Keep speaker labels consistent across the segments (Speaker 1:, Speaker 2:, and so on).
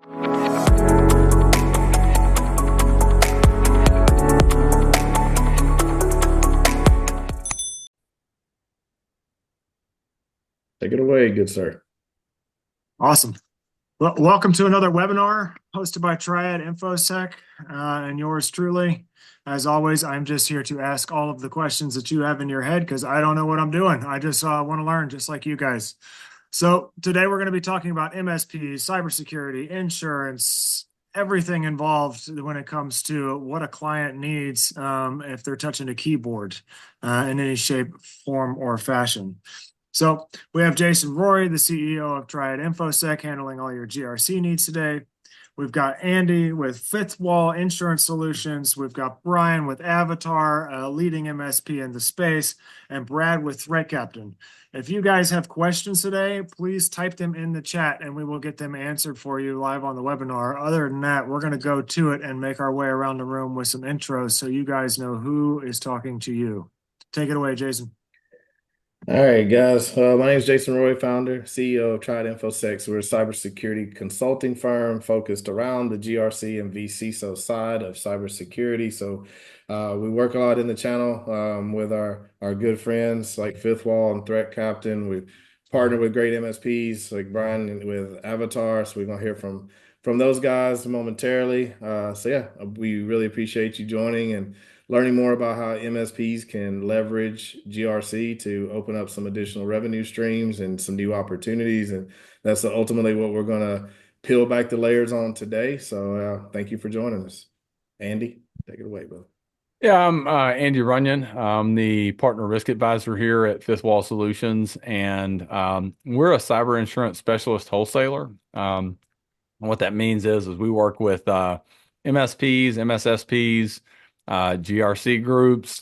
Speaker 1: Take it away, good sir.
Speaker 2: Awesome. Well, welcome to another webinar hosted by Triad InfoSec and yours truly. As always, I'm just here to ask all of the questions that you have in your head because I don't know what I'm doing. I just want to learn just like you guys. So today we're going to be talking about MSPs, cybersecurity, insurance, everything involved when it comes to what a client needs if they're touching a keyboard in any shape, form, or fashion. So we have Jason Rory, the CEO of Triad InfoSec, handling all your GRC needs today. We've got Andy with Fifth Wall Insurance Solutions. We've got Brian with Avatar, a leading MSP in the space, and Brad with Threat Captain. If you guys have questions today, please type them in the chat and we will get them answered for you live on the webinar. Other than that, we're going to go to it and make our way around the room with some intros so you guys know who is talking to you. Take it away, Jason.
Speaker 1: All right, guys. My name is Jason Roy, founder, CEO of Triad InfoSec. We're a cybersecurity consulting firm focused around the GRC and vCISO side of cybersecurity. So we work a lot in the channel with our good friends like Fifth Wall and Threat Captain. We partner with great MSPs like Brian with Avatar. So we're going to hear from those guys momentarily. We really appreciate you joining and learning more about how MSPs can leverage GRC to open up some additional revenue streams and some new opportunities. And that's ultimately what we're going to peel back the layers on today. So thank you for joining us. Andy, take it away, bro.
Speaker 3: Yeah, I'm Andy Runyon. I'm the partner risk advisor here at Fifth Wall Solutions, and we're a cyber insurance specialist wholesaler. What that means is we work with MSPs, MSSPs, GRC groups,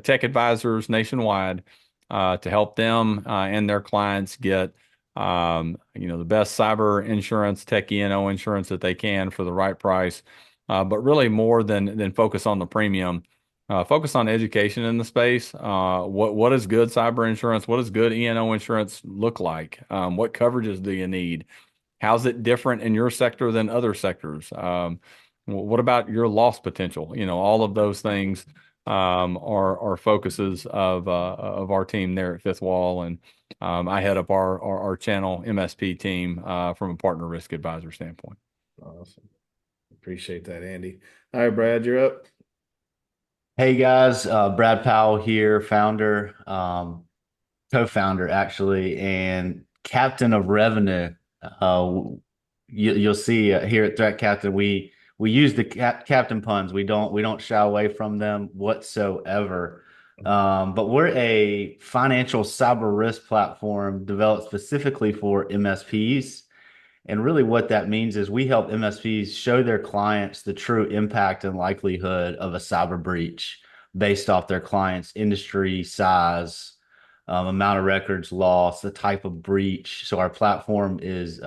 Speaker 3: tech advisors nationwide to help them and their clients get the best cyber insurance, tech E&O insurance that they can for the right price. But really more than focus on the premium, focus on education in the space. What is good cyber insurance? What does good E&O insurance look like? What coverages do you need? How's it different in your sector than other sectors? What about your loss potential? All of those things are focuses of our team there at Fifth Wall, and I head up our channel MSP team from a partner risk advisor standpoint.
Speaker 1: Awesome. Appreciate that, Andy. All right, Brad, you're up.
Speaker 4: Hey guys, Brad Powell here, founder, co-founder actually, and captain of revenue. You'll see here at Threat Captain, we use the captain puns. We don't shy away from them whatsoever. But we're a financial cyber risk platform developed specifically for MSPs. And really what that means is we help MSPs show their clients the true impact and likelihood of a cyber breach based off their client's industry, size, amount of records lost, the type of breach. So our platform is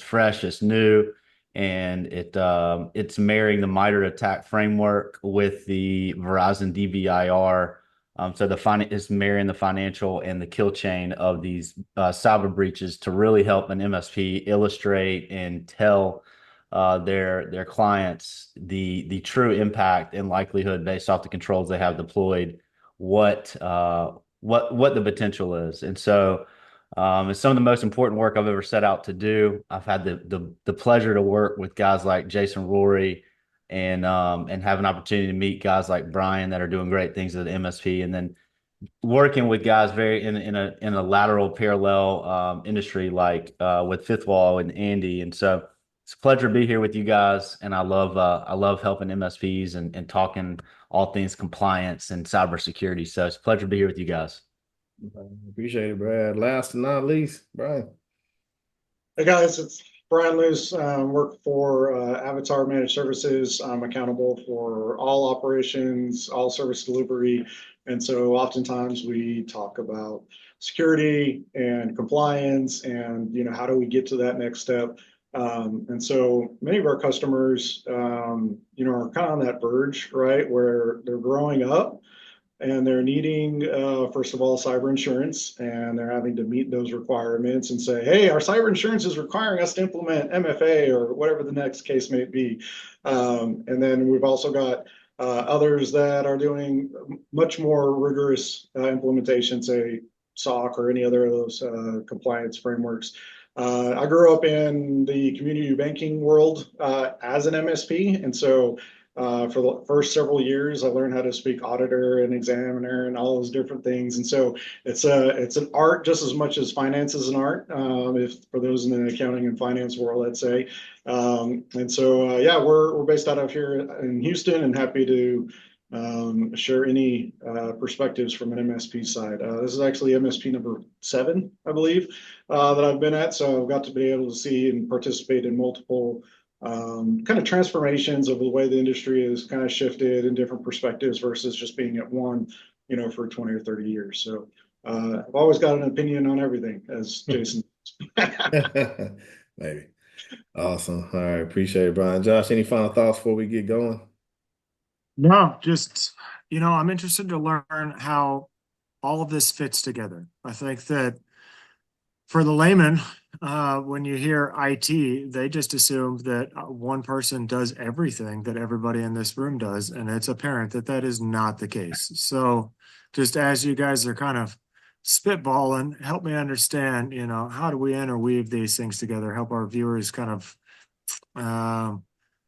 Speaker 4: fresh, it's new, and it's marrying the MITRE ATT&CK framework with the Verizon DBIR. So it's marrying the financial and the kill chain of these cyber breaches to really help an MSP illustrate and tell their clients the true impact and likelihood based off the controls they have deployed, what the potential is. And so it's some of the most important work I've ever set out to do. I've had the pleasure to work with guys like Jason Rory and have an opportunity to meet guys like Brian that are doing great things at the MSP, and then working with guys very in a lateral parallel industry like with Fifth Wall and Andy. And so it's a pleasure to be here with you guys, and I love helping MSPs and talking all things compliance and cybersecurity. So it's a pleasure to be here with you guys.
Speaker 1: Appreciate it, Brad. Last and not least, Brian.
Speaker 5: Hey guys, it's Brian Lewis. Work for Avatar Managed Services. I'm accountable for all operations, all service delivery. And so oftentimes we talk about security and compliance and, how do we get to that next step? And so many of our customers, are kind of on that verge, right, where they're growing up, and they're needing, first of all, cyber insurance, and they're having to meet those requirements and say, hey, our cyber insurance is requiring us to implement MFA or whatever the next case may be. And then we've also got others that are doing much more rigorous implementation, say SOC or any other of those compliance frameworks. I grew up in the community banking world as an MSP, and so for the first several years, I learned how to speak auditor and examiner and all those different things. And so it's an art just as much as finance is an art. If for those in the accounting and finance world, I'd say. And so yeah, we're based out of here in Houston, and happy to share any perspectives from an MSP side. This is actually MSP number 7, I believe, that I've been at. So I've got to be able to see and participate in multiple kind of transformations of the way the industry has kind of shifted in different perspectives versus just being at one, for 20 or 30 years. So I've always got an opinion on everything, as Jason.
Speaker 1: Maybe. Awesome. All right. Appreciate it, Brian. Josh, any final thoughts before we get going?
Speaker 2: No, just, I'm interested to learn how all of this fits together. I think that for the layman, when you hear IT, they just assume that one person does everything that everybody in this room does, and it's apparent that that is not the case. So just as you guys are kind of spitballing, help me understand, how do we interweave these things together, help our viewers kind of go,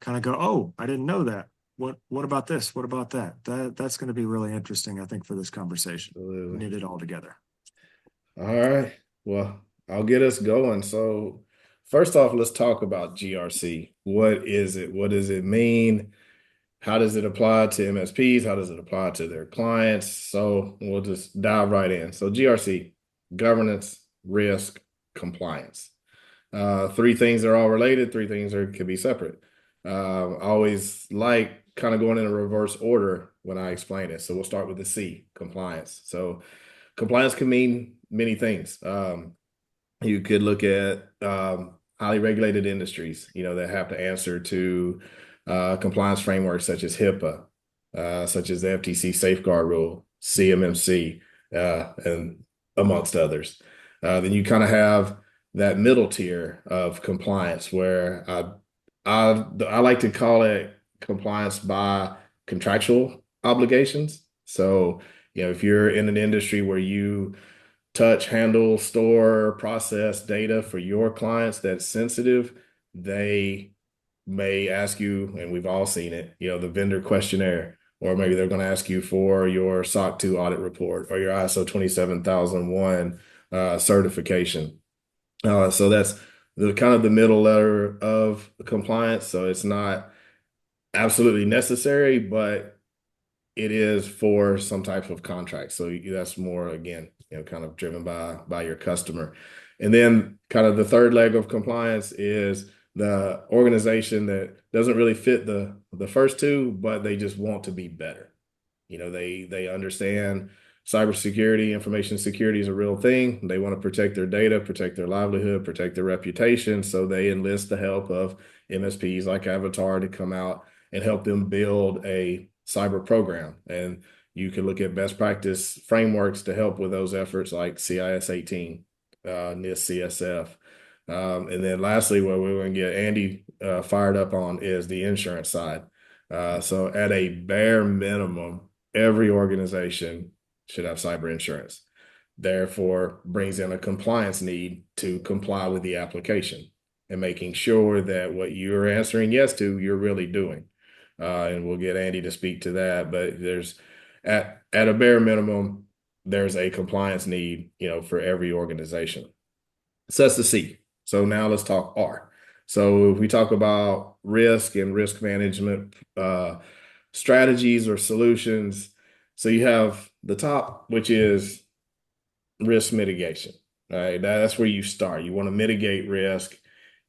Speaker 2: oh, I didn't know that. What about this? What about that? That's going to be really interesting, I think, for this conversation.
Speaker 1: Absolutely.
Speaker 2: Knit it all together.
Speaker 1: All right. Well, I'll get us going. So first off, let's talk about GRC. What is it? What does it mean? How does it apply to MSPs? How does it apply to their clients? So we'll just dive right in. So GRC, governance, risk, compliance. 3 things are all related. 3 things can be separate. I always like kind of going in a reverse order when I explain it. So we'll start with the C, compliance. So compliance can mean many things. You could look at highly regulated industries, that have to answer to compliance frameworks such as HIPAA, such as the FTC safeguard rule, CMMC, and amongst others. Then you kind of have that middle tier of compliance where I like to call it compliance by contractual obligations. So, if you're in an industry where you touch, handle, store, process data for your clients that's sensitive, they may ask you, and we've all seen it, the vendor questionnaire, or maybe they're going to ask you for your SOC 2 audit report or your ISO 27001 certification. So that's the kind of the middle layer of compliance. So it's not absolutely necessary, but it is for some type of contract. So that's more, again, kind of driven by your customer. And then kind of the third leg of compliance is the organization that doesn't really fit the first 2, but they just want to be better. They understand cybersecurity, information security is a real thing. They want to protect their data, protect their livelihood, protect their reputation. So they enlist the help of MSPs like Avatar to come out and help them build a cyber program. And you can look at best practice frameworks to help with those efforts like CIS 18, NIST CSF. And then lastly, what we're going to get Andy fired up on is the insurance side. So at a bare minimum, every organization should have cyber insurance. Therefore, brings in a compliance need to comply with the application and making sure that what you're answering yes to, you're really doing. And we'll get Andy to speak to that. But there's at a bare minimum, there's a compliance need, for every organization. So that's the C. So now let's talk R. So if we talk about risk and risk management strategies or solutions, so you have the top, which is risk mitigation. Right? That's where you start. You want to mitigate risk,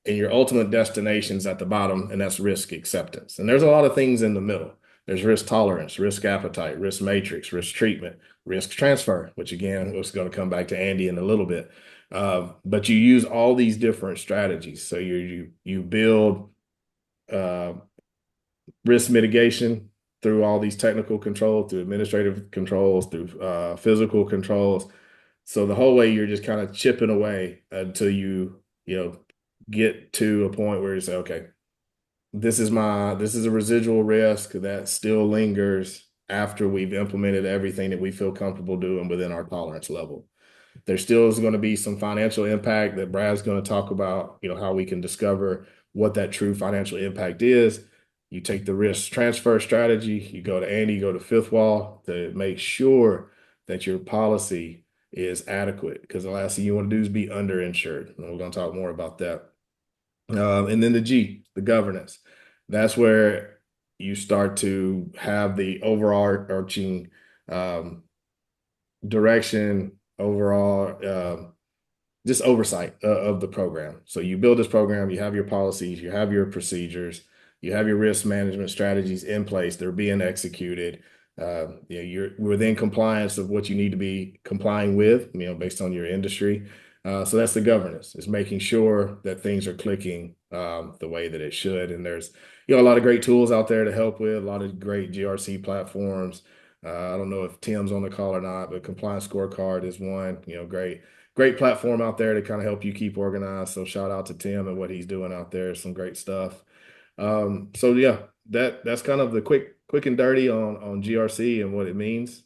Speaker 1: and your ultimate destination's at the bottom, and that's risk acceptance. And there's a lot of things in the middle. There's risk tolerance, risk appetite, risk matrix, risk treatment, risk transfer, which again, was going to come back to Andy in a little bit. But you use all these different strategies. So you build risk mitigation, through all these technical controls, through administrative controls, through physical controls. So the whole way you're just kind of chipping away until you get to a point where you say, okay, this is a residual risk that still lingers after we've implemented everything that we feel comfortable doing within our tolerance level. There still is going to be some financial impact that Brad's going to talk about, how we can discover what that true financial impact is. You take the risk transfer strategy, you go to Andy, you go to Fifth Wall to make sure that your policy is adequate, because the last thing you want to do is be underinsured. And we're going to talk more about that. And then the G, the governance. That's where you start to have the overarching direction, overall just oversight of the program. So you build this program, you have your policies, you have your procedures, you have your risk management strategies in place. They're being executed. You're within compliance of what you need to be complying with, based on your industry. So that's the governance. It's making sure that things are clicking the way that it should. And there's a lot of great tools out there to help with, a lot of great GRC platforms. I don't know if Tim's on the call or not, but Compliance Scorecard is one. Great platform out there to kind of help you keep organized. So shout out to Tim and what he's doing out there. Some great stuff. So yeah, that's kind of the quick and dirty on GRC and what it means.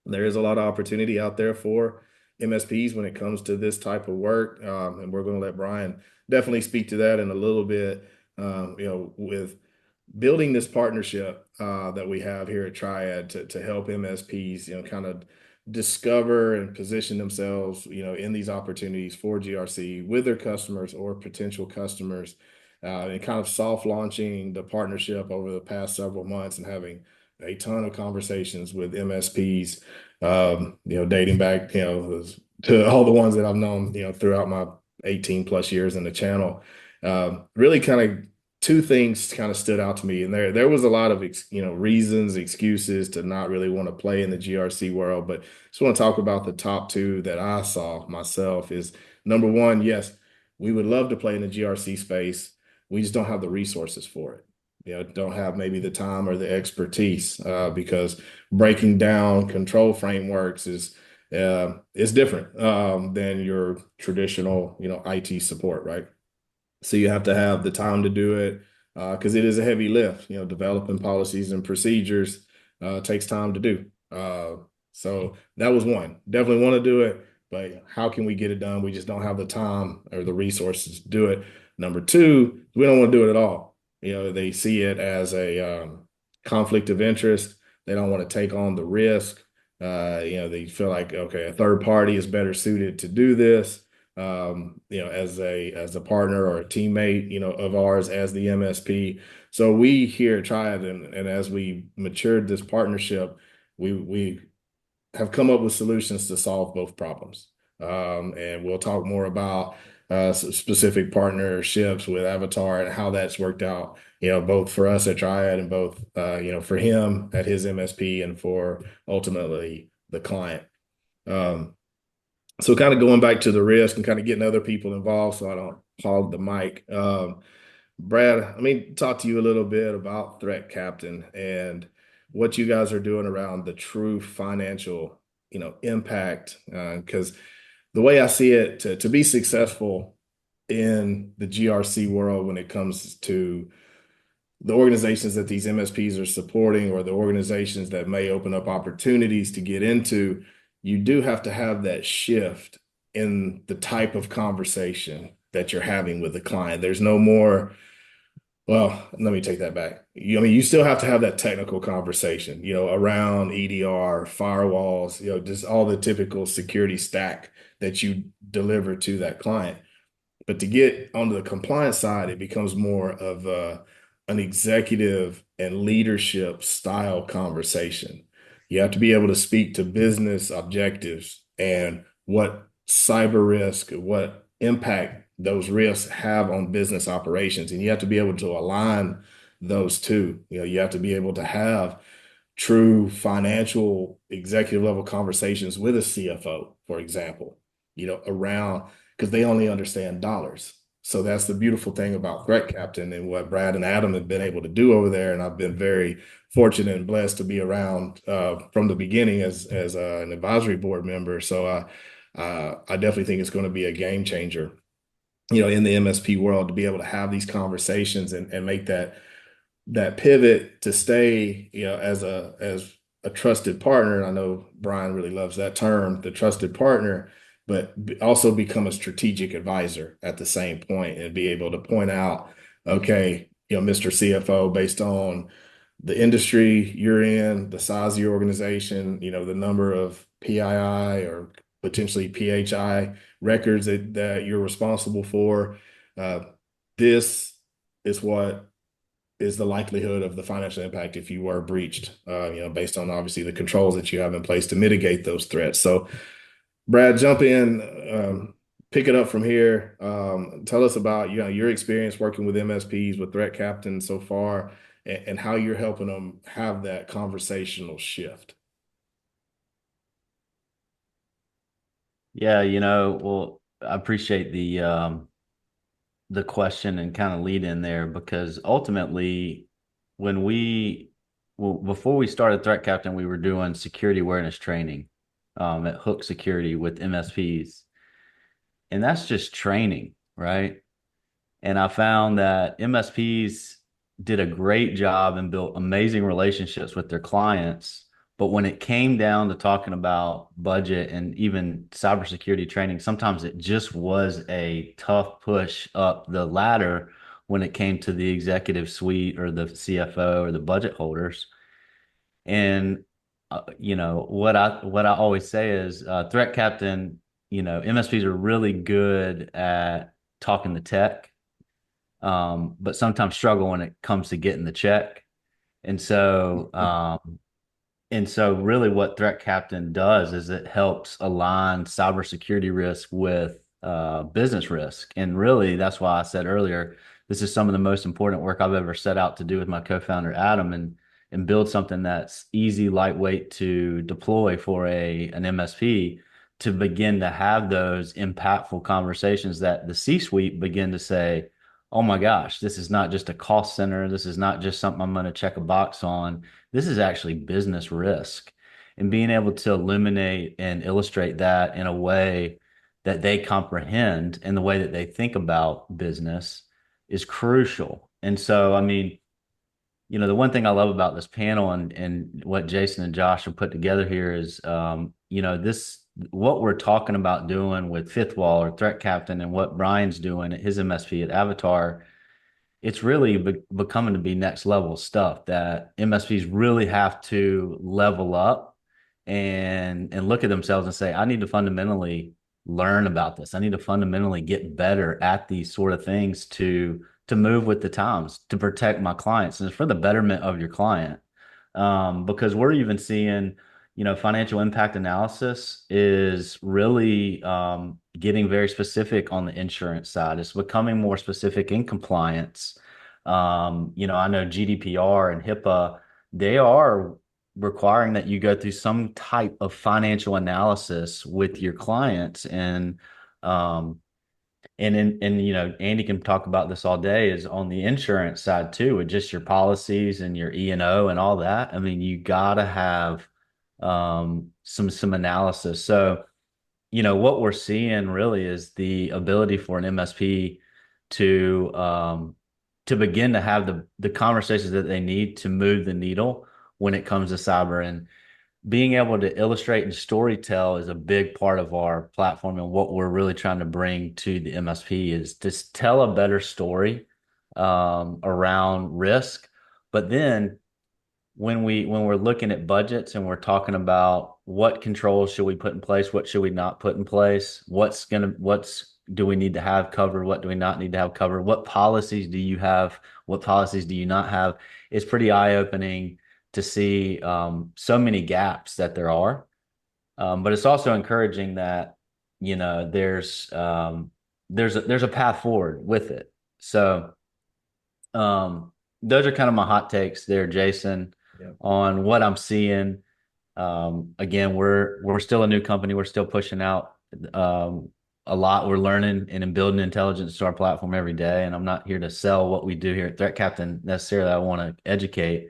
Speaker 1: There is a lot of opportunity out there for MSPs when it comes to this type of work. And we're going to let Brian definitely speak to that in a little bit, with building this partnership that we have here at Triad to help MSPs, kind of discover and position themselves, in these opportunities for GRC with their customers or potential customers, and kind of soft launching the partnership over the past several months and having a ton of conversations with MSPs, dating back, to all the ones that I've known, throughout my 18 plus years in the channel. Really kind of two things kind of stood out to me, and there was a lot of reasons, excuses to not really want to play in the GRC world, but just want to talk about the top two that I saw myself. Is number one, yes, we would love to play in the GRC space. We just don't have the resources for it. Don't have maybe the time or the expertise, because breaking down control frameworks is different than your traditional IT support, right? So you have to have the time to do it, because it is a heavy lift. Developing policies and procedures takes time to do. So that was one. Definitely want to do it, but how can we get it done? We just don't have the time or the resources to do it. Number two, we don't want to do it at all. They see it as a conflict of interest. They don't want to take on the risk. They feel like, okay, a third party is better suited to do this. As a partner or a teammate, of ours as the MSP. So we here at Triad, and as we matured this partnership, we have come up with solutions to solve both problems. And we'll talk more about specific partnerships with Avatar and how that's worked out, both for us at Triad and both, for him at his MSP and for ultimately the client. So kind of going back to the risk and kind of getting other people involved so I don't hog the mic. Brad, let me talk to you a little bit about Threat Captain and what you guys are doing around the true financial, impact. Because the way I see it, to be successful in the GRC world when it comes to the organizations that these MSPs are supporting or the organizations that may open up opportunities to get into, you do have to have that shift in the type of conversation that you're having with the client. There's no more, well, let me take that back. You still have to have that technical conversation, around EDR, firewalls, just all the typical security stack that you deliver to that client. But to get onto the compliance side, it becomes more of an executive and leadership style conversation. You have to be able to speak to business objectives and what cyber risk, what impact those risks have on business operations. And you have to be able to align those two. You have to be able to have true financial executive level conversations with a CFO, for example, around, because they only understand dollars. So that's the beautiful thing about Threat Captain and what Brad and Adam have been able to do over there. And I've been very fortunate and blessed to be around from the beginning as an advisory board member. So I definitely think it's going to be a game changer, in the MSP world, to be able to have these conversations and make that pivot to stay, as a trusted partner. I know Brian really loves that term, the trusted partner, but also become a strategic advisor at the same point and be able to point out, okay, Mr. CFO, based on the industry you're in, the size of your organization, the number of PII or potentially PHI records that you're responsible for. This is what is the likelihood of the financial impact if you were breached, based on obviously the controls that you have in place to mitigate those threats. So, Brad, jump in, pick it up from here. Tell us about your experience working with MSPs with Threat Captain so far, and how you're helping them have that conversational shift.
Speaker 4: Yeah, well, I appreciate the question and kind of lead in there, because ultimately before we started Threat Captain, we were doing security awareness training at Hook Security with MSPs. And that's just training, right? And I found that MSPs did a great job and built amazing relationships with their clients. But when it came down to talking about budget and even cybersecurity training, sometimes it just was a tough push up the ladder when it came to the executive suite or the CFO or the budget holders. And what I always say is, Threat Captain, MSPs are really good at talking the tech, but sometimes struggle when it comes to getting the check. And so, really what Threat Captain does is it helps align cybersecurity risk with business risk. And really, that's why I said earlier, this is some of the most important work I've ever set out to do with my co-founder, Adam, and build something that's easy, lightweight to deploy for an MSP, to begin to have those impactful conversations that the C-suite begin to say, oh my gosh, this is not just a cost center. This is not just something I'm going to check a box on. This is actually business risk. And being able to illuminate and illustrate that in a way that they comprehend and the way that they think about business is crucial. And so, I mean, the one thing I love about this panel and what Jason and Josh have put together here is, what we're talking about doing with Fifth Wall or Threat Captain, and what Brian's doing at his MSP at Avatar, it's really becoming to be next level stuff that MSPs really have to level up and look at themselves and say, I need to fundamentally learn about this. I need to fundamentally get better at these sort of things to move with the times, to protect my clients, and it's for the betterment of your client. Because we're even seeing, financial impact analysis is really getting very specific on the insurance side. It's becoming more specific in compliance. I know GDPR and HIPAA, they are requiring that you go through some type of financial analysis with your clients. And Andy can talk about this all day, is on the insurance side too, with just your policies and your E&O and all that. I mean, you gotta have some analysis. So, what we're seeing really is the ability for an MSP to begin to have the conversations that they need to move the needle when it comes to cyber. And being able to illustrate and storytell is a big part of our platform, and what we're really trying to bring to the MSP is to tell a better story around risk. But then when we're looking at budgets and we're talking about what controls should we put in place, what should we not put in place, what's do we need to have covered, what do we not need to have covered, what policies do you have, what policies do you not have, it's pretty eye-opening to see so many gaps that there are. But it's also encouraging that, there's a path forward with it. So those are kind of my hot takes there, Jason, on what I'm seeing. Again, we're still a new company. We're still pushing out a lot. We're learning and building intelligence to our platform every day. And I'm not here to sell what we do here at Threat Captain necessarily. I want to educate.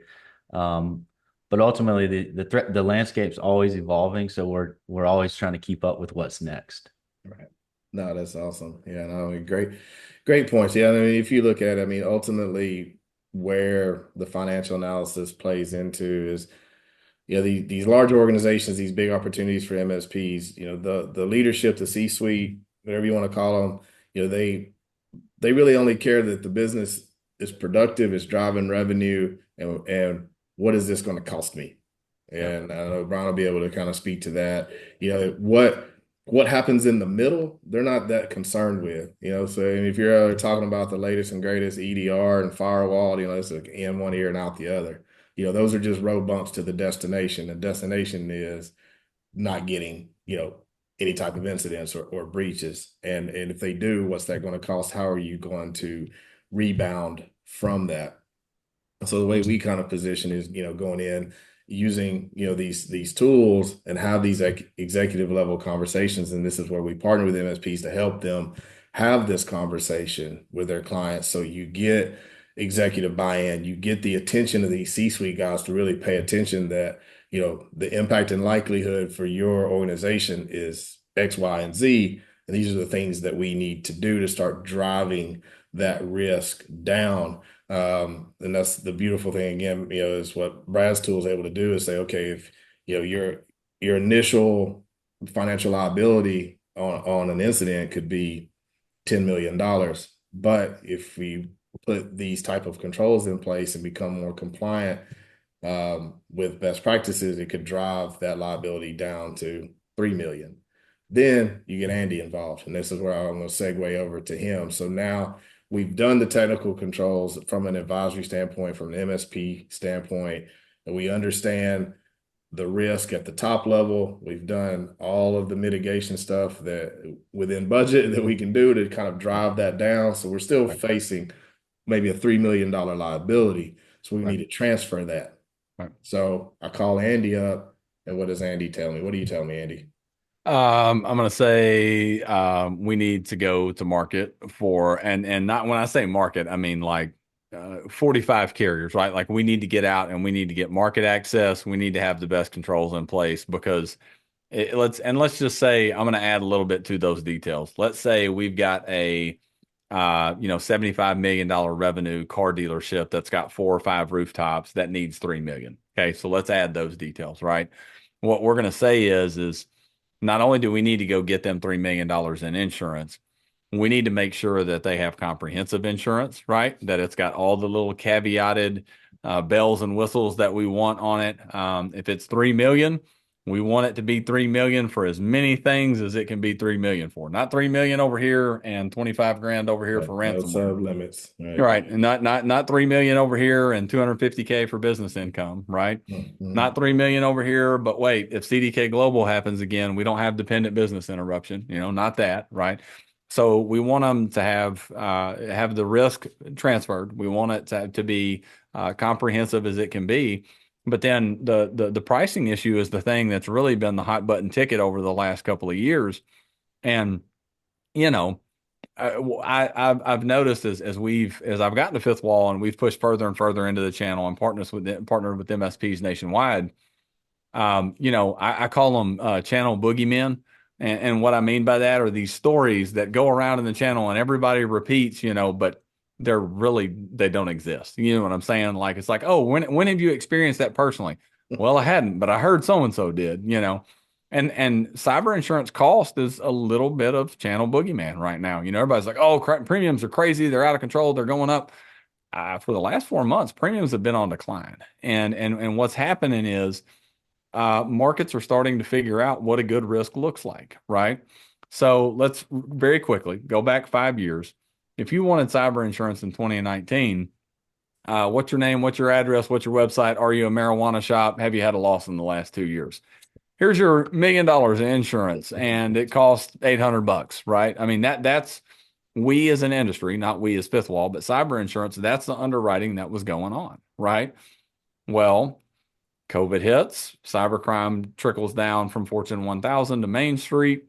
Speaker 4: But ultimately, the landscape's always evolving, so we're always trying to keep up with what's next.
Speaker 1: Right. No, that's awesome. Yeah, no, I mean, great points. Yeah, I mean, if you look at it, I mean, ultimately where the financial analysis plays into is, these large organizations, these big opportunities for MSPs, the leadership, the C-suite, whatever you want to call them, they really only care that the business is productive, is driving revenue, and what is this going to cost me? And I know Brian will be able to kind of speak to that. What happens in the middle, they're not that concerned with. So if you're talking about the latest and greatest EDR and firewall, it's like in one ear and out the other. Those are just road bumps to the destination. The destination is not getting, any type of incidents or breaches. And if they do, what's that going to cost? How are you going to rebound from that? So the way we kind of position is, going in using, these tools and have these executive level conversations. And this is where we partner with MSPs to help them have this conversation with their clients. So you get executive buy-in, you get the attention of these C-suite guys to really pay attention that, the impact and likelihood for your organization is X, Y, and Z. And these are the things that we need to do to start driving that risk down. And that's the beautiful thing again, is what Brad's tool is able to do is say, okay, if your initial financial liability on an incident could be $10 million. But if we put these type of controls in place and become more compliant with best practices, it could drive that liability down to 3 million. Then you get Andy involved. And this is where I'm going to segue over to him. So now we've done the technical controls from an advisory standpoint, from an MSP standpoint, and we understand the risk at the top level. We've done all of the mitigation stuff that within budget that we can do to kind of drive that down. So we're still facing maybe a $3 million liability. So we need to transfer that.
Speaker 3: Right.
Speaker 1: So I call Andy up, and what does Andy tell me? What do you tell me, Andy?
Speaker 3: I'm going to say we need to go to market for, and not when I say market, I mean like 45 carriers, right? Like we need to get out and we need to get market access. We need to have the best controls in place because let's just say I'm going to add a little bit to those details. Let's say we've got a $75 million revenue car dealership that's got 4 or 5 rooftops that needs 3 million. Okay. So let's add those details, right? What we're going to say is not only do we need to go get them $3 million in insurance, we need to make sure that they have comprehensive insurance, right? That it's got all the little caveated bells and whistles that we want on it. If it's 3 million, we want it to be 3 million for as many things as it can be 3 million for. Not 3 million over here and 25 grand over here for ransomware.
Speaker 1: Limits.
Speaker 3: Right. And not 3 million over here and 250K for business income, right?
Speaker 1: Mm-hmm.
Speaker 3: Not 3 million over here, but wait, if CDK Global happens again, we don't have dependent business interruption, not that, right? So we want them to have the risk transferred. We want it to be comprehensive as it can be. But then the pricing issue is the thing that's really been the hot button ticket over the last couple of years. And, I've noticed as I've gotten to Fifth Wall and we've pushed further and further into the channel and partnered with MSPs nationwide. I call them channel boogeymen. And what I mean by that are these stories that go around in the channel and everybody repeats, but they don't exist. You know what I'm saying? Like, it's like, oh, when have you experienced that personally? Well, I hadn't, but I heard so-and-so did, and cyber insurance cost is a little bit of channel boogeyman right now. Everybody's like, oh, premiums are crazy. They're out of control. They're going up. For the last 4 months, premiums have been on decline. And what's happening is markets are starting to figure out what a good risk looks like, right? So let's very quickly go back 5 years. If you wanted cyber insurance in 2019, what's your name? What's your address? What's your website? Are you a marijuana shop? Have you had a loss in the last 2 years? Here's your $1 million in insurance, and it costs $800, right? I mean, that's we as an industry, not we as Fifth Wall, but cyber insurance, that's the underwriting that was going on, right? Well, COVID hits, cybercrime trickles down from Fortune 1000 to Main Street.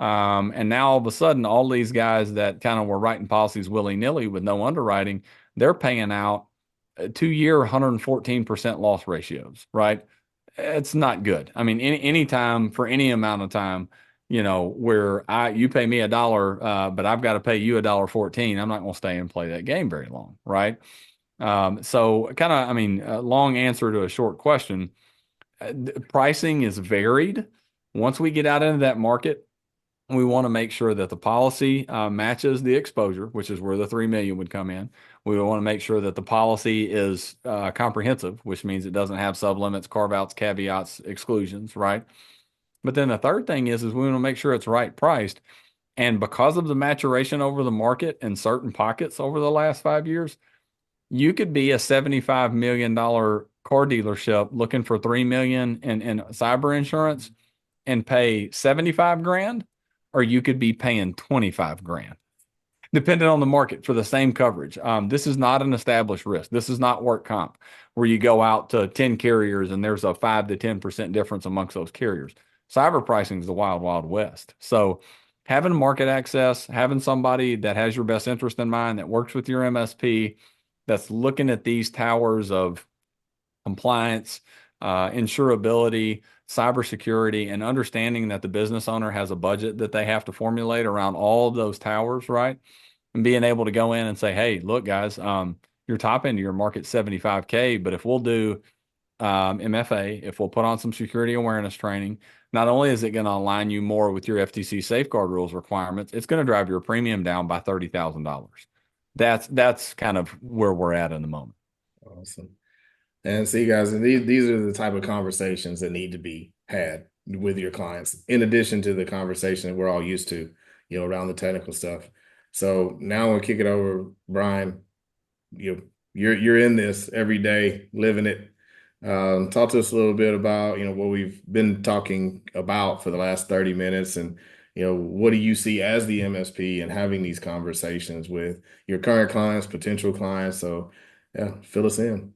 Speaker 3: And now all of a sudden, all these guys that kind of were writing policies willy-nilly with no underwriting, they're paying out 2-year 114% loss ratios, right? It's not good. I mean, any time for any amount of time, where you pay me $1, but I've got to pay you $1.14, I'm not going to stay and play that game very long, right? So kind of, I mean, a long answer to a short question. Pricing is varied. Once we get out into that market, we want to make sure that the policy matches the exposure, which is where the 3 million would come in. We want to make sure that the policy is comprehensive, which means it doesn't have sublimits, carve-outs, caveats, exclusions, right? But then the third thing is we want to make sure it's right priced. And because of the maturation over the market in certain pockets over the last 5 years, you could be a $75 million car dealership looking for 3 million in cyber insurance and pay 75 grand, or you could be paying 25 grand, depending on the market for the same coverage. This is not an established risk. This is not work comp where you go out to 10 carriers and there's a 5 to 10% difference amongst those carriers. Cyber pricing is the wild, wild west. So having market access, having somebody that has your best interest in mind, that works with your MSP, that's looking at these towers of compliance, insurability, cybersecurity, and understanding that the business owner has a budget that they have to formulate around all of those towers, right? And being able to go in and say, hey, look, guys, your top end of your market's 75K, but if we'll do MFA, if we'll put on some security awareness training, not only is it going to align you more with your FTC safeguard rules requirements, it's going to drive your premium down by $30,000. That's kind of where we're at in the moment.
Speaker 1: Awesome. And see, guys, these are the type of conversations that need to be had with your clients, in addition to the conversation that we're all used to, around the technical stuff. So now we'll kick it over, Brian. You're in this every day, living it. Talk to us a little bit about, what we've been talking about for the last 30 minutes, and what do you see as the MSP and having these conversations with your current clients, potential clients? So yeah, fill us in.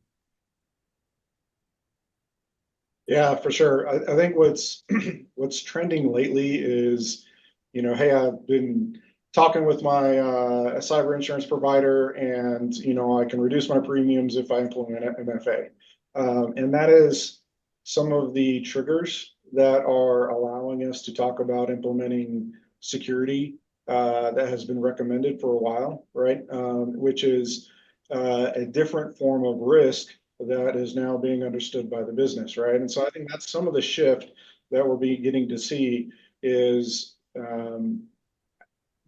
Speaker 5: Yeah, for sure. I think what's trending lately is, hey, I've been talking with my cyber insurance provider, and I can reduce my premiums if I implement MFA, and that is some of the triggers that are allowing us to talk about implementing security that has been recommended for a while, right? Which is a different form of risk that is now being understood by the business, right? And so I think that's some of the shift that we're beginning to see is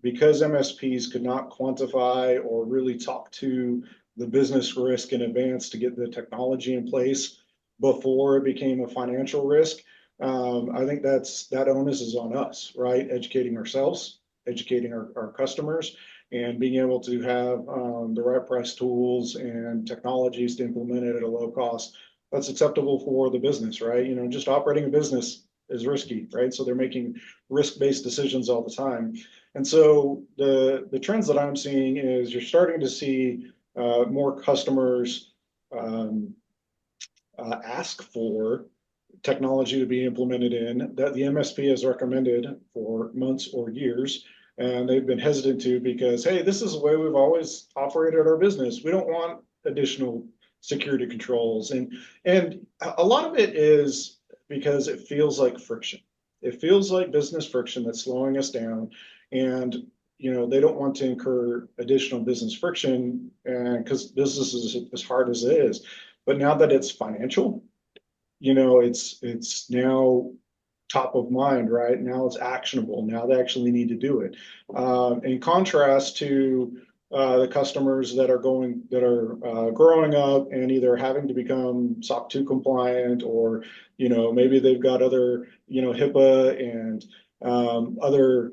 Speaker 5: because MSPs could not quantify or really talk to the business risk in advance to get the technology in place before it became a financial risk. I think that onus is on us, right? Educating ourselves, educating our customers, and being able to have the right price tools and technologies to implement it at a low cost that's acceptable for the business, right? Just operating a business is risky, right? So they're making risk-based decisions all the time. And so the trends that I'm seeing is you're starting to see more customers ask for technology to be implemented in that the MSP has recommended for months or years. And they've been hesitant to because, hey, this is the way we've always operated our business. We don't want additional security controls. And a lot of it is because it feels like friction. It feels like business friction that's slowing us down. And, they don't want to incur additional business friction because business is as hard as it is. But now that it's financial, it's now top of mind, right? Now it's actionable. Now they actually need to do it. In contrast to the customers that are growing up and either having to become SOC 2 compliant, or maybe they've got other HIPAA and other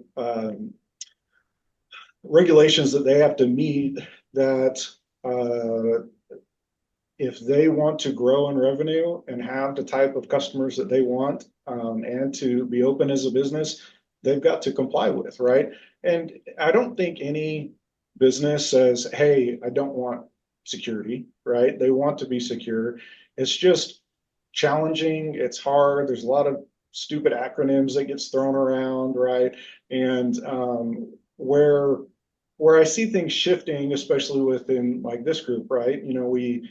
Speaker 5: regulations that they have to meet that if they want to grow in revenue and have the type of customers that they want and to be open as a business, they've got to comply with, right? And I don't think any business says, hey, I don't want security, right? They want to be secure. It's just challenging. It's hard. There's a lot of stupid acronyms that gets thrown around, right? And where I see things shifting, especially within like this group, right? You know, we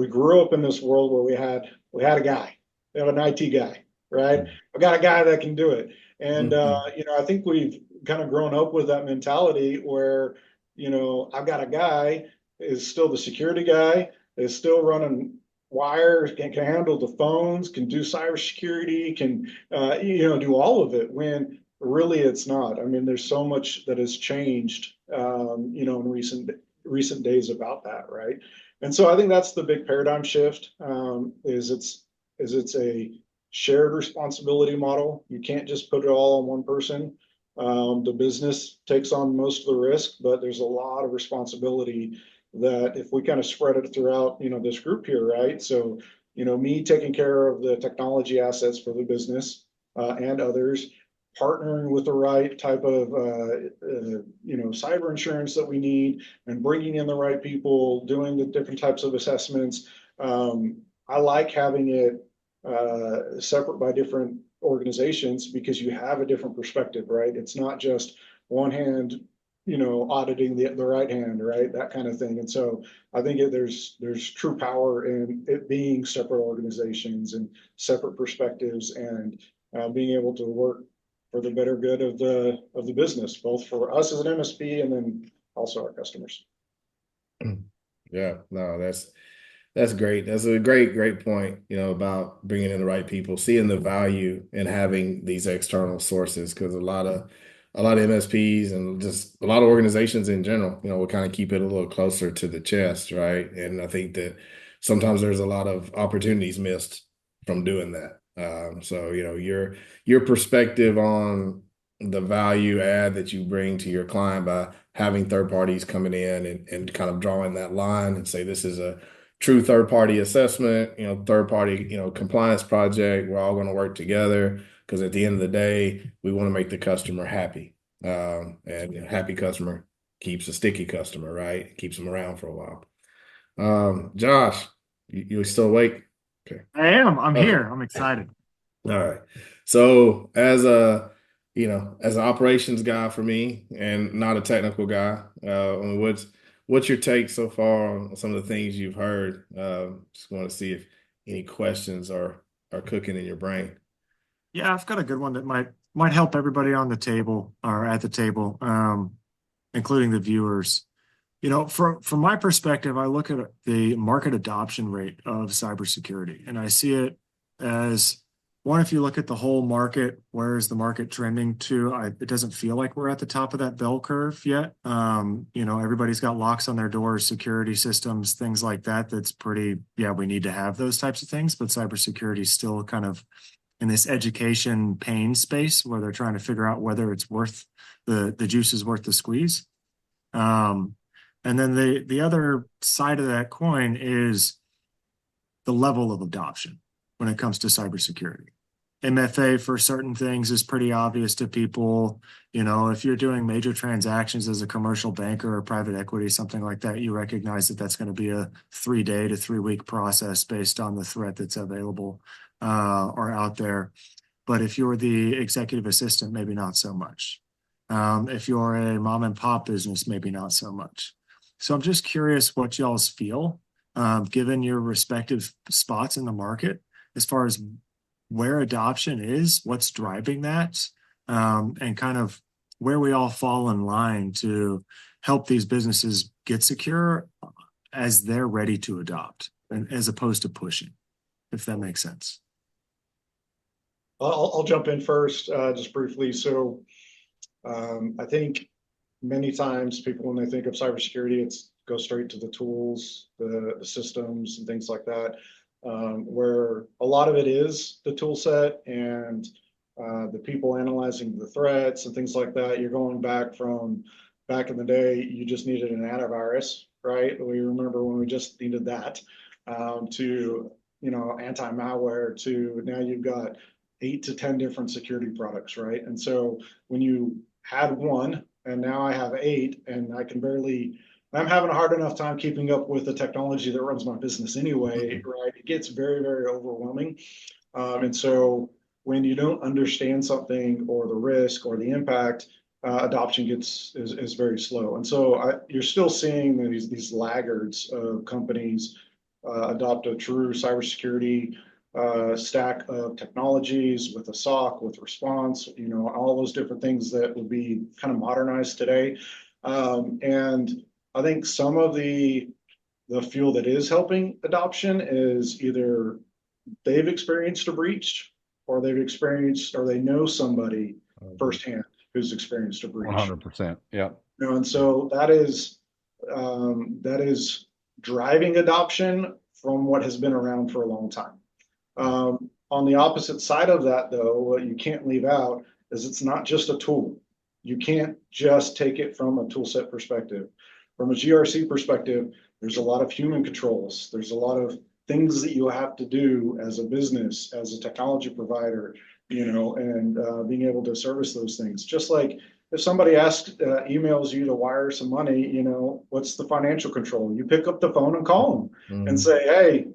Speaker 5: grew up in this world where we had a guy, we have an IT guy, right? I got a guy that can do it, and you know, I think we've kind of grown up with that mentality where, you know, I've got a guy is still the security guy, is still running wires, can handle the phones, can do cybersecurity, can you know, do all of it. When really it's not. I mean, there's so much that has changed, you know, in recent days about that, right? And so I think that's the big paradigm shift. It's a shared responsibility model. You can't just put it all on one person. The business takes on most of the risk, but there's a lot of responsibility that if we kind of spread it throughout, you know, this group here, right? So, you know, me taking care of the technology assets for the business and others, partnering with the right type of, you know, cyber insurance that we need, and bringing in the right people, doing the different types of assessments. I like having it separate by different organizations because you have a different perspective, right? It's not just one hand, you know, auditing the right hand, right? That kind of thing. And so I think there's true power in it being separate organizations and separate perspectives, and being able to work for the better good of the business, both for us as an MSP and then also our customers.
Speaker 1: Yeah, no, that's great. That's a great point, you know, about bringing in the right people, seeing the value in having these external sources, because a lot of MSPs and just a lot of organizations in general, you know, will kind of keep it a little closer to the chest, right? And I think that sometimes there's a lot of opportunities missed from doing that. So, you know, your perspective on the value add that you bring to your client by having third parties coming in and kind of drawing that line and say, this is a true third party assessment, you know, third party, you know, compliance project. We're all going to work together because at the end of the day, we want to make the customer happy. And a happy customer keeps a sticky customer, right? Keeps them around for a while. Josh, you still awake? Okay.
Speaker 2: I am. I'm
Speaker 1: Okay.
Speaker 2: here. I'm excited.
Speaker 1: All right. So as a, you know, as an operations guy for me and not a technical guy, I mean, what's your take so far on some of the things you've heard? Just want to see if any questions are cooking in your brain.
Speaker 2: Yeah, I've got a good one that might help everybody on the table or at the table, including the viewers. You know, from my perspective, I look at the market adoption rate of cybersecurity, and I see it as one, if you look at the whole market, where is the market trending to? It doesn't feel like we're at the top of that bell curve yet. You know, everybody's got locks on their doors, security systems, things like that. That's pretty, yeah, we need to have those types of things, but cybersecurity is still kind of in this education pain space where they're trying to figure out whether it's worth the juice is worth the squeeze. And then the other side of that coin is the level of adoption when it comes to cybersecurity. MFA for certain things is pretty obvious to people. You know, if you're doing major transactions as a commercial banker or private equity, something like that, you recognize that that's going to be a 3-day to 3-week process based on the threat that's available or out there. But if you're the executive assistant, maybe not so much. If you're a mom and pop business, maybe not so much. So I'm just curious what y'all's feel, given your respective spots in the market, as far as where adoption is, what's driving that, and kind of where we all fall in line to help these businesses get secure as they're ready to adopt, and as opposed to pushing, if that makes sense.
Speaker 5: I'll jump in first, just briefly. So I think many times people, when they think of cybersecurity, it's go straight to the tools, the systems and things like that, where a lot of it is the tool set and the people analyzing the threats and things like that. You're going back in the day, you just needed an antivirus, right? We remember when we just needed that, to, you know, anti-malware, to now you've got 8 to 10 different security products, right? And so when you had one and now I have 8 and I'm having a hard enough time keeping up with the technology that runs my business anyway, right? It gets very, very overwhelming. And so when you don't understand something or the risk or the impact, adoption is very slow. And so you're still seeing these laggards of companies adopt a true cybersecurity stack of technologies with a SOC, with response, all those different things that would be kind of modernized today. And I think some of the fuel that is helping adoption is either they've experienced a breach, or they know somebody firsthand who's experienced a breach.
Speaker 3: 100%. Yeah.
Speaker 5: And so that is driving adoption from what has been around for a long time. On the opposite side of that, though, what you can't leave out is it's not just a tool. You can't just take it from a tool set perspective. From a GRC perspective, there's a lot of human controls. There's a lot of things that you have to do as a business, as a technology provider, and being able to service those things. Just like if somebody emails you to wire some money, what's the financial control? You pick up the phone and call them and say, hey,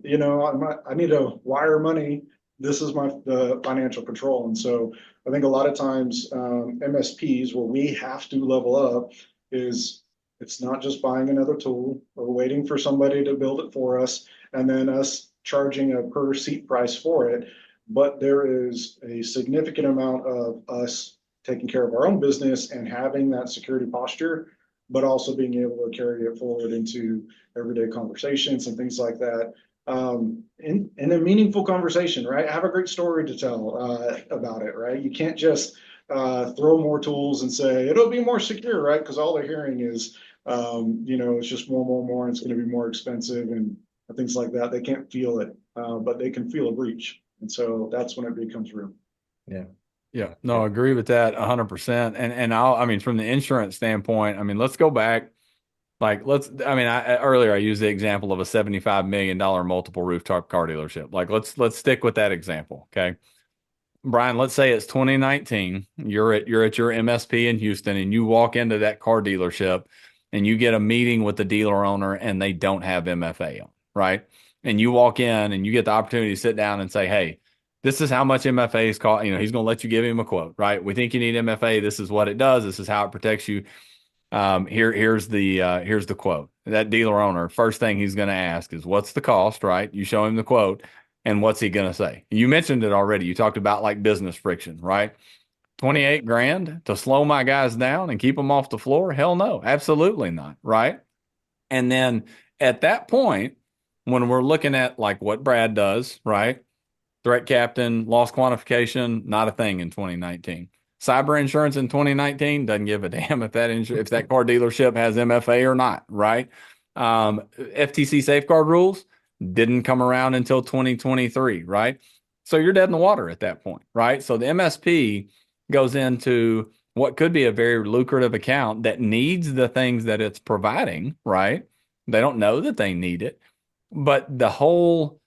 Speaker 5: I need to wire money. This is the financial control. And so I think a lot of times MSPs, where we have to level up, is it's not just buying another tool or waiting for somebody to build it for us and then us charging a per seat price for it. But there is a significant amount of us taking care of our own business and having that security posture, but also being able to carry it forward into everyday conversations and things like that. In a meaningful conversation, right? Have a great story to tell about it, right? You can't just throw more tools and say it'll be more secure, right? Because all they're hearing is, it's just more, and it's going to be more expensive and things like that. They can't feel it, but they can feel a breach. And so that's when it becomes real.
Speaker 1: Yeah.
Speaker 3: Yeah, no, I agree with that 100%. And from the insurance standpoint, let's go back. Earlier I used the example of a $75 million multiple rooftop car dealership. Let's stick with that example. Okay. Brian, let's say it's 2019. You're at your MSP in Houston and you walk into that car dealership and you get a meeting with the dealer owner and they don't have MFA on, right? And you walk in and you get the opportunity to sit down and say, hey, this is how much MFA is called. He's going to let you give him a quote, right? We think you need MFA. This is what it does. This is how it protects you. Here's the quote. That dealer owner, first thing he's going to ask is, what's the cost, right? You show him the quote, and what's he going to say? You mentioned it already. You talked about business friction, right? 28 grand to slow my guys down and keep them off the floor? Hell no, absolutely not, right? And then at that point, when we're looking at what Brad does, right? Threat captain, loss quantification, not a thing in 2019. Cyber insurance in 2019 doesn't give a damn if that car dealership has MFA or not, right? FTC safeguard rules didn't come around until 2023, right? So you're dead in the water at that point, right? So the MSP goes into what could be a very lucrative account that needs the things that it's providing, right? They don't know that they need it, but the whole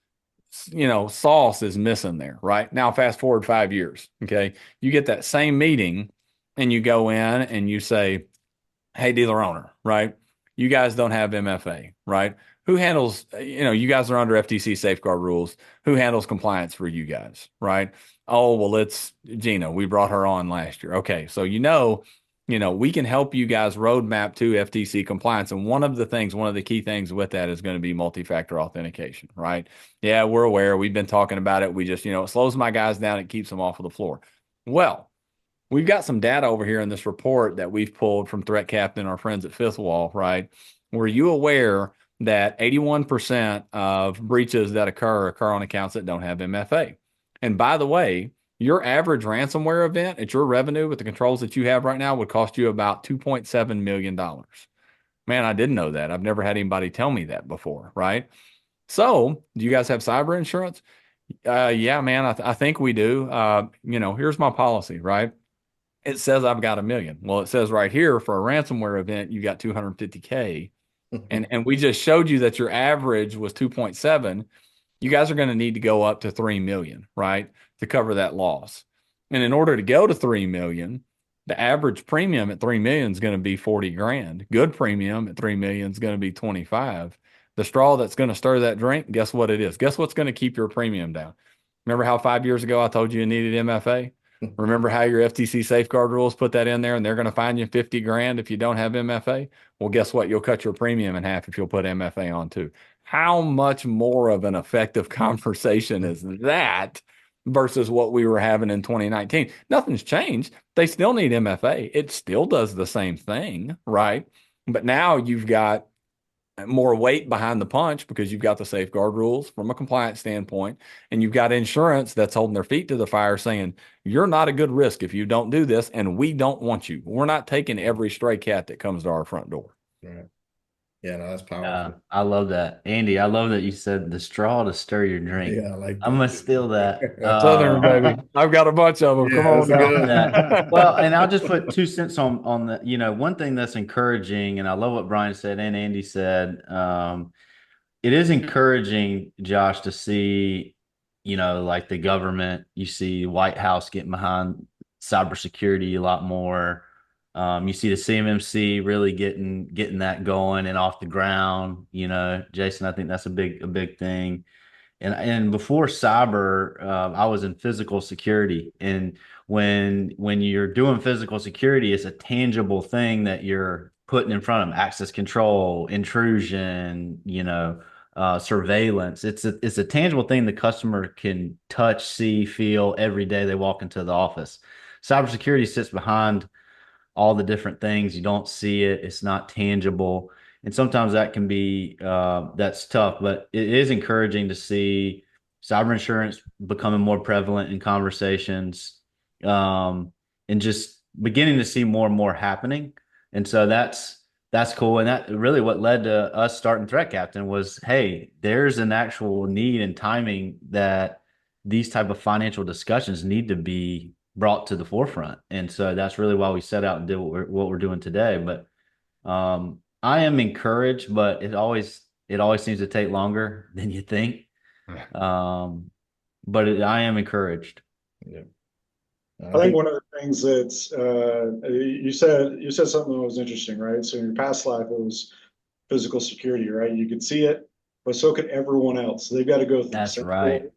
Speaker 3: sauce is missing there, right? Now, fast forward 5 years. Okay. You get that same meeting and you go in and you say, hey, dealer owner, right? You guys don't have MFA, right? Who handles, you guys are under FTC safeguard rules. Who handles compliance for you guys, right? Oh, well, it's Gina. We brought her on last year. Okay. So, we can help you guys roadmap to FTC compliance. And one of the key things with that is going to be multi-factor authentication, right? Yeah, we're aware. We've been talking about it. We just, it slows my guys down. It keeps them off of the floor. Well, we've got some data over here in this report that we've pulled from Threat Captain, our friends at Fifth Wall, right? Were you aware that 81% of breaches that occur on accounts that don't have MFA? And by the way, your average ransomware event at your revenue with the controls that you have right now would cost you about $2.7 million. Man, I didn't know that. I've never had anybody tell me that before, right? So, do you guys have cyber insurance? Yeah, man, I think we do. Here's my policy, right? It says I've got $1 million. Well, it says right here for a ransomware event, you got 250K. And we just showed you that your average was 2.7. You guys are going to need to go up to 3 million, right? To cover that loss. And in order to go to 3 million, the average premium at 3 million is going to be 40 grand. Good premium at 3 million is going to be 25. The straw that's going to stir that drink, guess what it is? Guess what's going to keep your premium down? Remember how 5 years ago I told you needed MFA? Remember how your FTC safeguard rules put that in there and they're going to fine you 50 grand if you don't have MFA? Well, guess what? You'll cut your premium in half if you'll put MFA on too. How much more of an effective conversation is that versus what we were having in 2019? Nothing's changed. They still need MFA. It still does the same thing, right? But now you've got more weight behind the punch because you've got the safeguard rules from a compliance standpoint, and you've got insurance that's holding their feet to the fire saying, you're not a good risk if you don't do this, and we don't want you. We're not taking every stray cat that comes to our front door.
Speaker 1: Right. Yeah, no, that's powerful.
Speaker 4: I love that. Andy, I love that you said the straw to stir your drink.
Speaker 1: Yeah, I like
Speaker 4: I'm
Speaker 1: that.
Speaker 4: gonna steal that.
Speaker 3: Southern, baby. I've got a bunch of them.
Speaker 1: Yeah,
Speaker 3: Come on
Speaker 1: that's a good
Speaker 3: now.
Speaker 1: one.
Speaker 4: Well, and I'll just put 2 cents on the, one thing that's encouraging, and I love what Brian said and Andy said. It is encouraging, Josh, to see, like the government, you see White House getting behind cybersecurity a lot more. You see the CMMC really getting that going and off the ground. Jason, I think that's a big thing. And before cyber, I was in physical security. And when you're doing physical security, it's a tangible thing that you're putting in front of them: access control, intrusion, surveillance. It's a tangible thing the customer can touch, see, feel every day they walk into the office. Cybersecurity sits behind all the different things. You don't see it. It's not tangible. And sometimes that can be, that's tough, but it is encouraging to see cyber insurance becoming more prevalent in conversations, and just beginning to see more and more happening. And so that's cool. And that really what led to us starting Threat Captain was, hey, there's an actual need and timing that these type of financial discussions need to be brought to the forefront. And so that's really why we set out and did what we're doing today. But I am encouraged, but it always seems to take longer than you think. But I am encouraged.
Speaker 1: Yeah.
Speaker 5: I think one of the things that's you said something that was interesting, right? So in your past life, it was physical security, right? You could see it, but so could everyone else. They've got to go through
Speaker 4: That's right.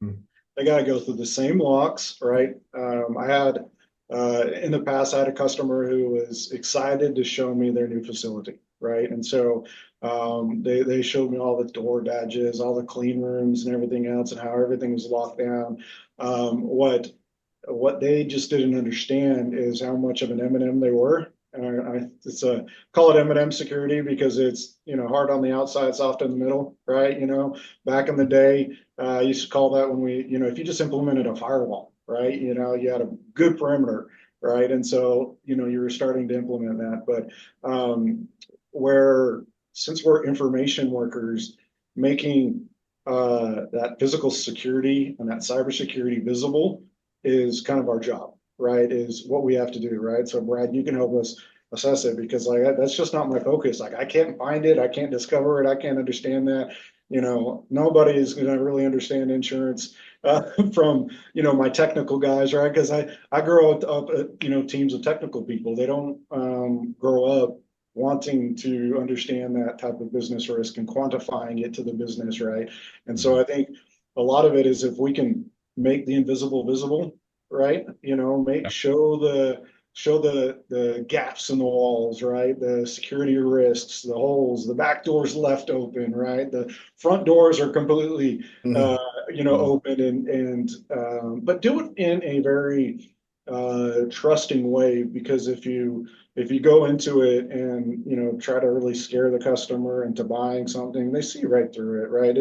Speaker 5: They got to go through the same locks, right? I had in the past, I had a customer who was excited to show me their new facility, right? And so they showed me all the door badges, all the clean rooms, and everything else, and how everything was locked down. What they just didn't understand is how much of an M&M they were. It's call it M&M security because it's hard on the outside, soft in the middle, right? Back in the day, I used to call that when we if you just implemented a firewall, right? You had a good perimeter, right? And so you were starting to implement that, but since we're information workers, making that physical security and that cybersecurity visible is kind of our job, right? Is what we have to do, right? So Brad, you can help us assess it because that's just not my focus. Like I can't find it, I can't discover it, I can't understand that. Nobody is going to really understand insurance from my technical guys, right? Because I grow up teams of technical people. They don't grow up wanting to understand that type of business risk and quantifying it to the business, right? And so I think a lot of it is if we can make the invisible visible, right? Show the gaps in the walls, right? The security risks, the holes, the back doors left open, right? The front doors are completely open and but do it in a very trusting way, because if you go into it and try to really scare the customer into buying something, they see right through it, right?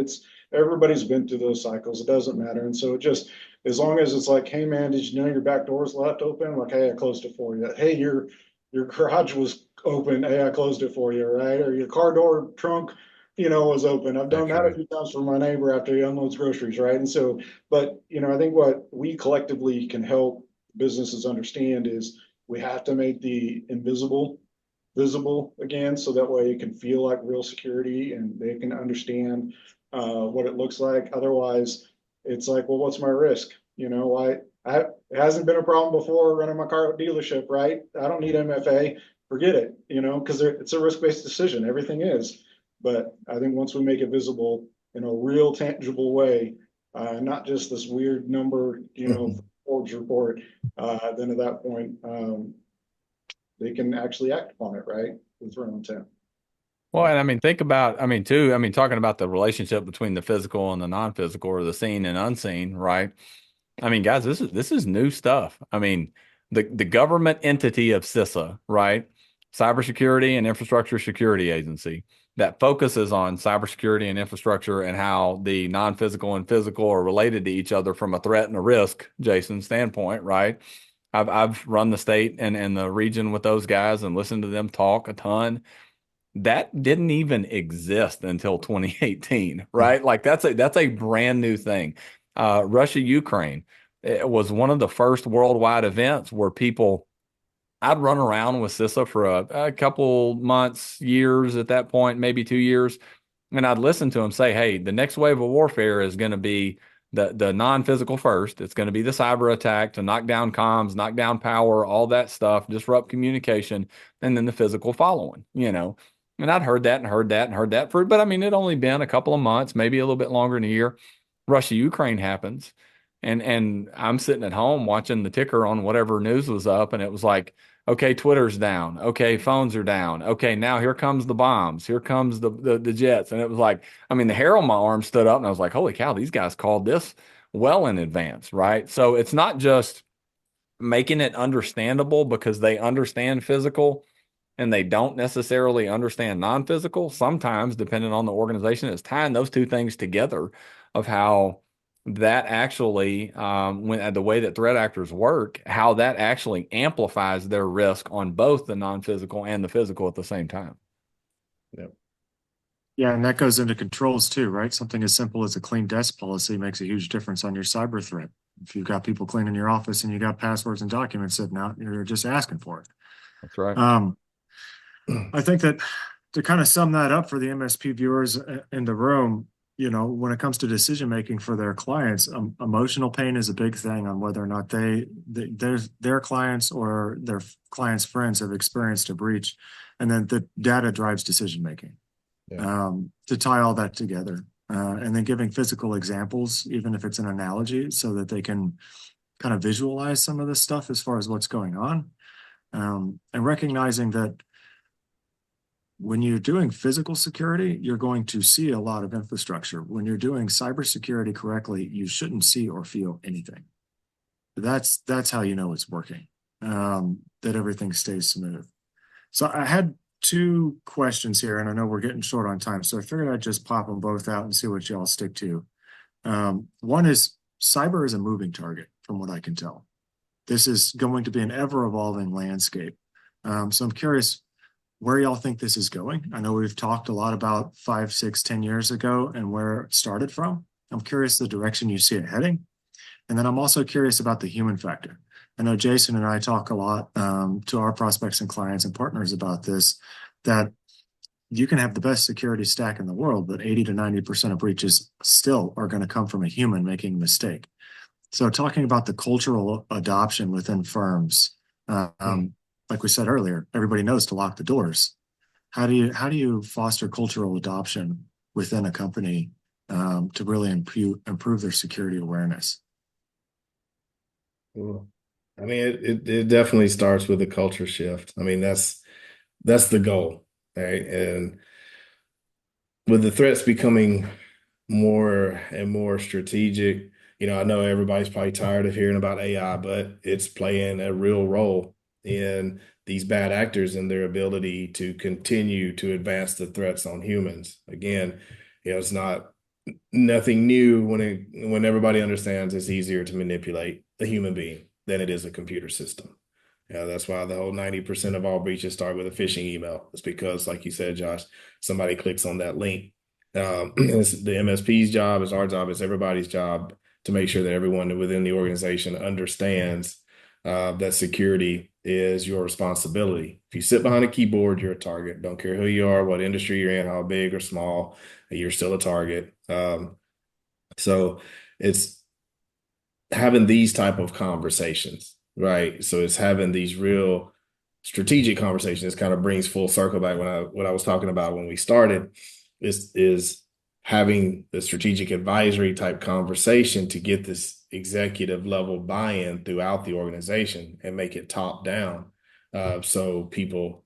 Speaker 5: Everybody's been through those cycles. It doesn't matter. And so just as long as it's like, hey man, did you know your back door's left open? Like, hey, I closed it for you. Hey, your garage was open. Hey, I closed it for you, right? Or your car door trunk, was open. I've done that a few times for my neighbor after he unloads groceries, right? And so, but I think what we collectively can help businesses understand is we have to make the invisible visible again, so that way it can feel like real security and they can understand what it looks like. Otherwise, it's like, well, what's my risk? It hasn't been a problem before running my car at dealership, right? I don't need MFA. Forget it, because it's a risk-based decision. Everything is. But I think once we make it visible in a real tangible way, not just this weird number, Forbes report, then at that point, they can actually act upon it, right? With their own intent.
Speaker 3: Well, and I mean, talking about the relationship between the physical and the non-physical, or the seen and unseen, right? I mean, guys, this is new stuff. I mean, the government entity of CISA, right? Cybersecurity and Infrastructure Security Agency, that focuses on cybersecurity and infrastructure and how the non-physical and physical are related to each other from a threat and a risk, Jason, standpoint, right? I've run the state and the region with those guys and listened to them talk a ton. That didn't even exist until 2018, right? Like that's a brand new thing. Russia, Ukraine, it was one of the first worldwide events where I'd run around with CISA for a couple months, years at that point, maybe 2 years. And I'd listen to them say, hey, the next wave of warfare is going to be the non-physical first. It's going to be the cyber attack to knock down comms, knock down power, all that stuff, disrupt communication, and then the physical following. And I'd heard that and heard that and heard that but I mean, it'd only been a couple of months, maybe a little bit longer than a year. Russia, Ukraine happens. And I'm sitting at home watching the ticker on whatever news was up, and it was like, okay, Twitter's down. Okay, phones are down. Okay, now here comes the bombs. Here comes the jets. And it was like, I mean, the hair on my arm stood up, and I was like, holy cow, these guys called this well in advance, right? So it's not just making it understandable because they understand physical and they don't necessarily understand non-physical. Sometimes, depending on the organization, it's tying those two things together of how that actually, when the way that threat actors work, how that actually amplifies their risk on both the non-physical and the physical at the same time.
Speaker 1: Yep.
Speaker 2: Yeah, and that goes into controls too, right? Something as simple as a clean desk policy makes a huge difference on your cyber threat. If you've got people cleaning your office and you got passwords and documents sitting out, you're just asking for it.
Speaker 3: That's right.
Speaker 2: I think that to kind of sum that up for the MSP viewers in the room, when it comes to decision making for their clients, emotional pain is a big thing on whether or not their clients or their clients' friends have experienced a breach, and then the data drives decision making.
Speaker 1: Yeah.
Speaker 2: To tie all that together, and then giving physical examples, even if it's an analogy, so that they can kind of visualize some of this stuff as far as what's going on, and recognizing that when you're doing physical security, you're going to see a lot of infrastructure. When you're doing cybersecurity correctly, you shouldn't see or feel anything. That's how you know it's working, that everything stays smooth. So I had two questions here, and I know we're getting short on time, so I figured I'd just pop them both out and see what y'all stick to. One is, cyber is a moving target, from what I can tell. This is going to be an ever-evolving landscape. So I'm curious where y'all think this is going. I know we've talked a lot about 5, 6, 10 years ago and where it started from. I'm curious the direction you see it heading. And then I'm also curious about the human factor. I know Jason and I talk a lot to our prospects and clients and partners about this, that you can have the best security stack in the world, but 80 to 90% of breaches still are going to come from a human making a mistake. So talking about the cultural adoption within firms, like we said earlier, everybody knows to lock the doors. How do you foster cultural adoption within a company to really improve their security awareness?
Speaker 1: Well, I mean, it definitely starts with a culture shift. I mean, that's the goal, right? And with the threats becoming more and more strategic, I know everybody's probably tired of hearing about AI, but it's playing a real role in these bad actors and their ability to continue to advance the threats on humans. Again, it's nothing new when everybody understands it's easier to manipulate a human being than it is a computer system. That's why the whole 90% of all breaches start with a phishing email. It's because, like you said, Josh, somebody clicks on that link. It's the MSP's job, it's our job, it's everybody's job to make sure that everyone within the organization understands that security is your responsibility. If you sit behind a keyboard, you're a target. Don't care who you are, what industry you're in, how big or small, you're still a target. So it's having these type of conversations, right? So it's having these real strategic conversations. Kind of brings full circle back what I was talking about when we started. Is having the strategic advisory type conversation to get this executive level buy-in throughout the organization and make it top down. So people,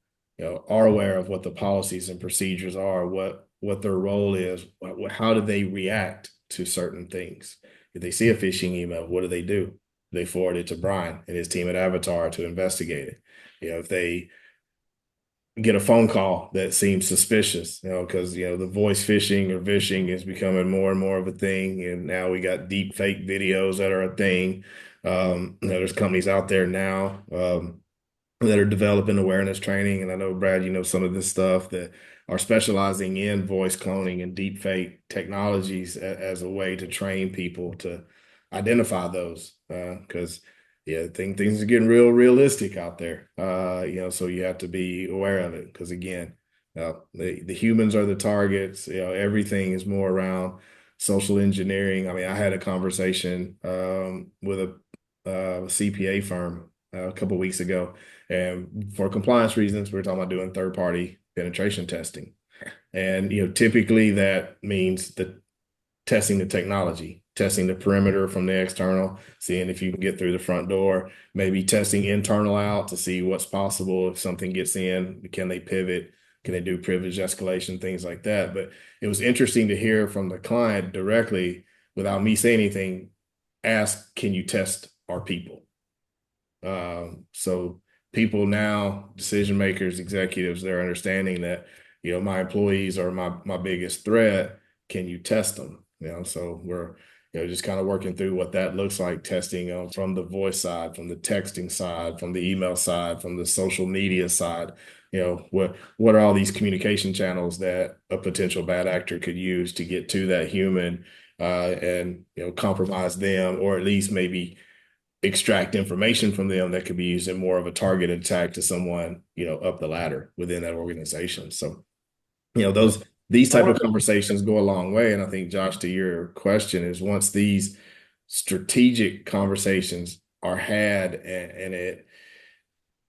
Speaker 1: are aware of what the policies and procedures are, what their role is, how do they react to certain things. If they see a phishing email, what do? They forward it to Brian and his team at Avatar to investigate it. If they get a phone call that seems suspicious, because the voice phishing or vishing is becoming more and more of a thing, and now we got deep fake videos that are a thing. There's companies out there now that are developing awareness training, and I know, Brad, some of this stuff that are specializing in voice cloning and deep fake technologies as a way to train people to identify those, because things are getting real realistic out there. So you have to be aware of it, because again, the humans are the targets. Everything is more around social engineering. I mean, I had a conversation with a CPA firm a couple of weeks ago, and for compliance reasons, we were talking about doing third-party penetration testing. And typically that means testing the technology, testing the perimeter from the external, seeing if you can get through the front door, maybe testing internal out to see what's possible. If something gets in, can they pivot? Can they do privilege escalation, things like that? But it was interesting to hear from the client directly, without me saying anything, ask, can you test our people? So people now, decision makers, executives, they're understanding that, my employees are my biggest threat. Can you test them? So we're, just kind of working through what that looks like, testing from the voice side, from the texting side, from the email side, from the social media side. What are all these communication channels that a potential bad actor could use to get to that human and compromise them, or at least maybe extract information from them that could be used in more of a targeted attack to someone, up the ladder within that organization. So, these type of conversations go a long way. And I think, Josh, to your question, is once these strategic conversations are had and it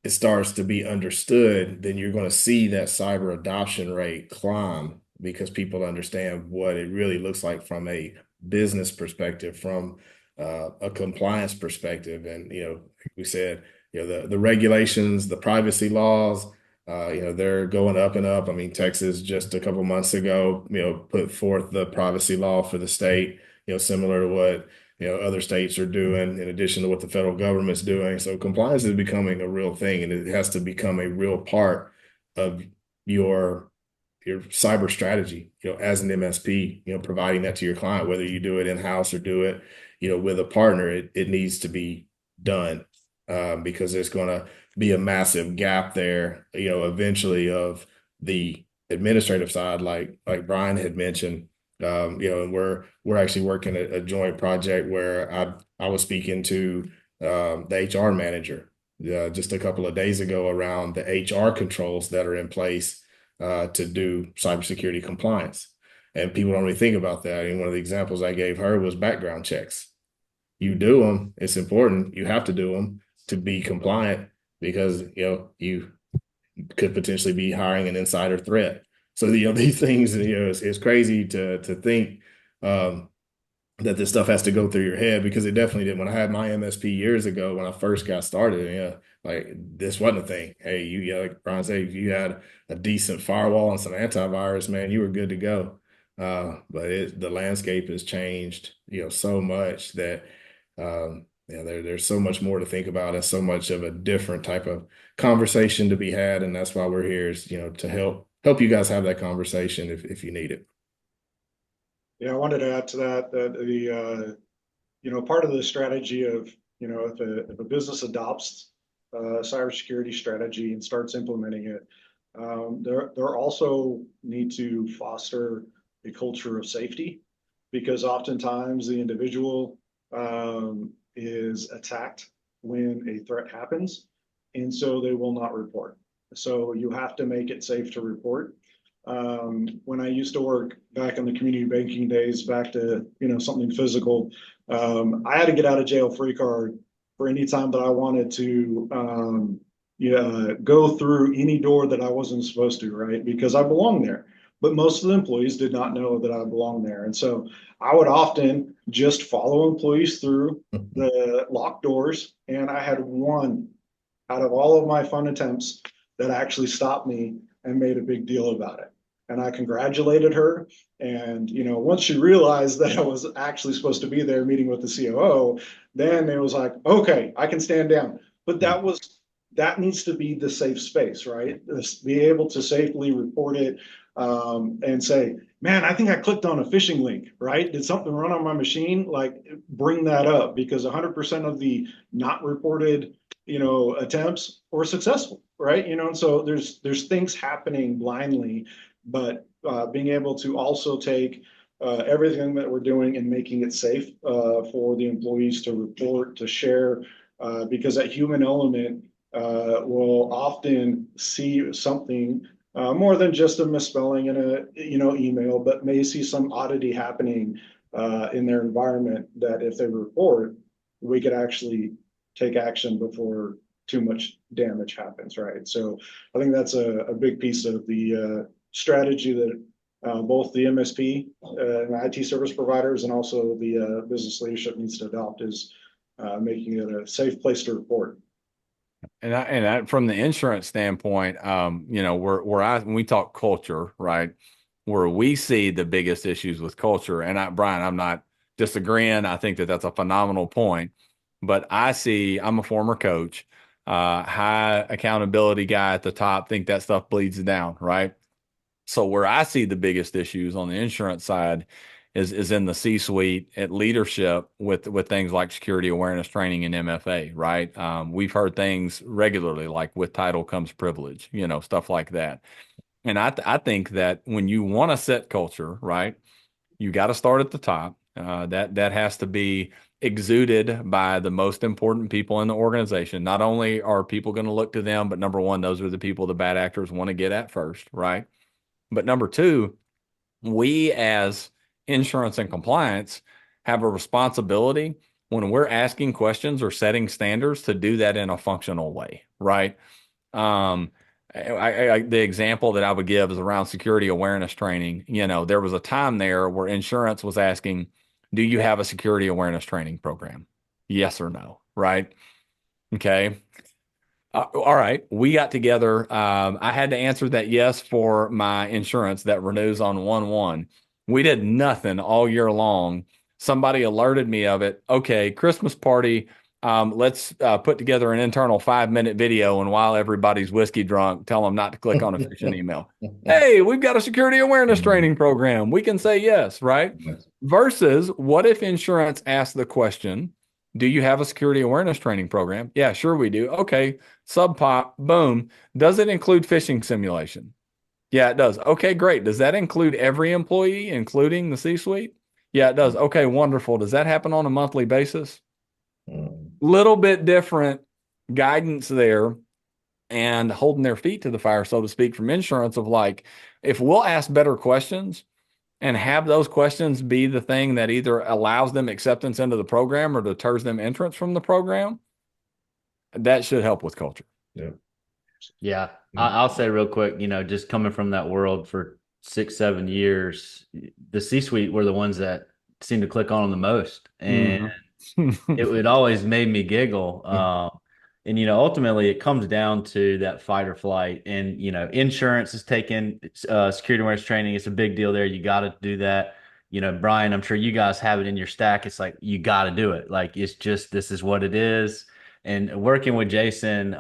Speaker 1: starts to be understood, then you're going to see that cyber adoption rate climb, because people understand what it really looks like from a business perspective, from a compliance perspective. And, like we said, the regulations, the privacy laws, they're going up and up. I mean, Texas just a couple months ago, put forth the privacy law for the state, similar to what, other states are doing, in addition to what the federal government's doing. So compliance is becoming a real thing, and it has to become a real part of your cyber strategy, as an MSP, providing that to your client, whether you do it in-house or do it, with a partner. It needs to be done, because there's going to be a massive gap there, eventually, of the administrative side, like Brian had mentioned. And we're actually working a joint project where I was speaking to the HR manager just a couple of days ago around the HR controls that are in place to do cybersecurity compliance. And people don't really think about that. And one of the examples I gave her was background checks. You do them. It's important. You have to do them to be compliant, because, you could potentially be hiring an insider threat. So, these things, it's crazy to think that this stuff has to go through your head, because it definitely did. When I had my MSP years ago, when I first got started, like, this wasn't a thing. Hey, like Brian said, if you had a decent firewall and some antivirus, man, you were good to go. But the landscape has changed, so much that there's so much more to think about, and so much of a different type of conversation to be had. And that's why we're here, is, to help you guys have that conversation if you need it.
Speaker 5: Yeah, I wanted to add to that the part of the strategy of, if a business adopts a cybersecurity strategy and starts implementing it, there also need to foster a culture of safety, because oftentimes the individual is attacked when a threat happens, and so they will not report. So you have to make it safe to report. When I used to work back in the community banking days, back to, something physical, I had to get out of jail free card for any time that I wanted to go through any door that I wasn't supposed to, right? Because I belong there. but most of the employees did not know that I belonged there. And so I would often just follow employees through the locked doors. And I had one out of all of my fun attempts that actually stopped me and made a big deal about it. And I congratulated her. And, once she realized that I was actually supposed to be there meeting with the COO, then it was like, okay, I can stand down. But that needs to be the safe space, right? Be able to safely report it, and say, man, I think I clicked on a phishing link, right? Did something run on my machine? Like, bring that up, because 100% of the not reported, attempts were successful, right? And so there's things happening blindly, but being able to also take everything that we're doing and making it safe for the employees to report, to share, because that human element will often see something more than just a misspelling in a email, but may see some oddity happening in their environment that if they report, we could actually take action before too much damage happens, right? So I think that's a big piece of the strategy that both the MSP and IT service providers and also the business leadership needs to adopt, is making it a safe place to report.
Speaker 3: And from the insurance standpoint, when we talk culture, right, where we see the biggest issues with culture, and Brian, I'm not disagreeing. I think that that's a phenomenal point, but I'm a former coach, high accountability guy at the top, think that stuff bleeds down, right? So where I see the biggest issues on the insurance side is in the C-suite at leadership with things like security awareness training and MFA, right? We've heard things regularly like with title comes privilege, stuff like that. And I think that when you want to set culture, right, you got to start at the top. That has to be exuded by the most important people in the organization. Not only are people going to look to them, but number one, those are the people the bad actors want to get at first, right? But number two, we as insurance and compliance have a responsibility when we're asking questions or setting standards to do that in a functional way, right? The example that I would give is around security awareness training. There was a time there where insurance was asking, do you have a security awareness training program? Yes or no, right? Okay. All right. We got together. I had to answer that yes for my insurance that renews on 1/1. We did nothing all year long. Somebody alerted me of it. Okay, Christmas party. Let's put together an internal 5-minute video, and while everybody's whiskey drunk, tell them not to click on a phishing email. Hey, we've got a security awareness training program. We can say yes, right? Versus what if insurance asked the question, do you have a security awareness training program? Yeah, sure we do. Okay, subpop, boom. Does it include phishing simulation? Yeah, it does. Okay, great. Does that include every employee, including the C-suite? Yeah, it does. Okay, wonderful. Does that happen on a monthly basis? Little bit different guidance there and holding their feet to the fire, so to speak, from insurance of like, if we'll ask better questions and have those questions be the thing that either allows them acceptance into the program or deters them entrance from the program, that should help with culture.
Speaker 1: Yeah.
Speaker 4: Yeah. I'll say real quick, just coming from that world for 6-7 years, the C-suite were the ones that seemed to click on them the most. And it always made me giggle. And, ultimately it comes down to that fight or flight. And, insurance is taking security awareness training. It's a big deal there. You got to do that. Brian, I'm sure you guys have it in your stack. It's like, you got to do it. Like, it's just, this is what it is. And working with Jason,